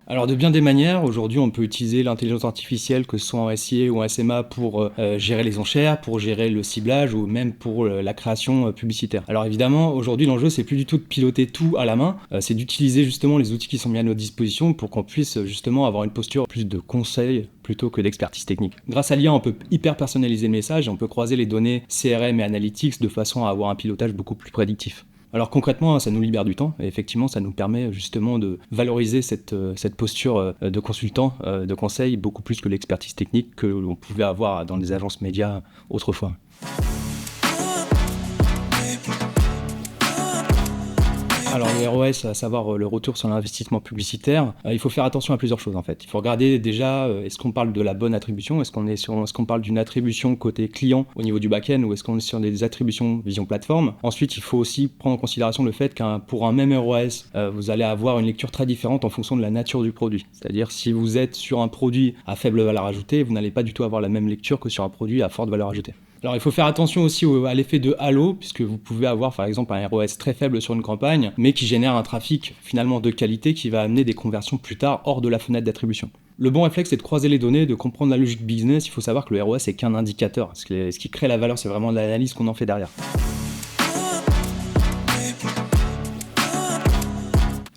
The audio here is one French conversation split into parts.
Alors de bien des manières, aujourd'hui on peut utiliser l'intelligence artificielle, que ce soit en SIA ou en SMA, pour gérer les enchères, pour gérer le ciblage ou même pour la création publicitaire. Alors évidemment, aujourd'hui l'enjeu c'est plus du tout de piloter tout à la main, c'est d'utiliser justement les outils qui sont mis à notre disposition pour qu'on puisse justement avoir une posture plus de conseil plutôt que d'expertise technique. Grâce à l'IA, on peut hyper personnaliser le message et on peut croiser les données CRM et Analytics de façon à avoir un pilotage beaucoup plus prédictif. Alors concrètement, ça nous libère du temps et effectivement, ça nous permet justement de valoriser cette posture de consultant, de conseil, beaucoup plus que l'expertise technique que l'on pouvait avoir dans des agences médias autrefois. Alors le ROS, à savoir le retour sur l'investissement publicitaire, il faut faire attention à plusieurs choses en fait. Il faut regarder déjà, est-ce qu'on parle de la bonne attribution, est-ce qu'on parle d'une attribution côté client au niveau du back-end, ou est-ce qu'on est sur des attributions vision plateforme. Ensuite, il faut aussi prendre en considération le fait pour un même ROS, vous allez avoir une lecture très différente en fonction de la nature du produit. C'est-à-dire si vous êtes sur un produit à faible valeur ajoutée, vous n'allez pas du tout avoir la même lecture que sur un produit à forte valeur ajoutée. Alors il faut faire attention aussi à l'effet de halo, puisque vous pouvez avoir par exemple un ROS très faible sur une campagne, mais qui génère un trafic finalement de qualité qui va amener des conversions plus tard hors de la fenêtre d'attribution. Le bon réflexe, c'est de croiser les données, de comprendre la logique business. Il faut savoir que le ROS est qu'un indicateur. Ce qui crée la valeur, c'est vraiment l'analyse qu'on en fait derrière.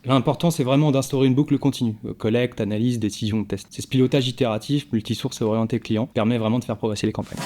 L'important, c'est vraiment d'instaurer une boucle continue. Collecte, analyse, décision, test. C'est ce pilotage itératif, multisource et orienté client, permet vraiment de faire progresser les campagnes.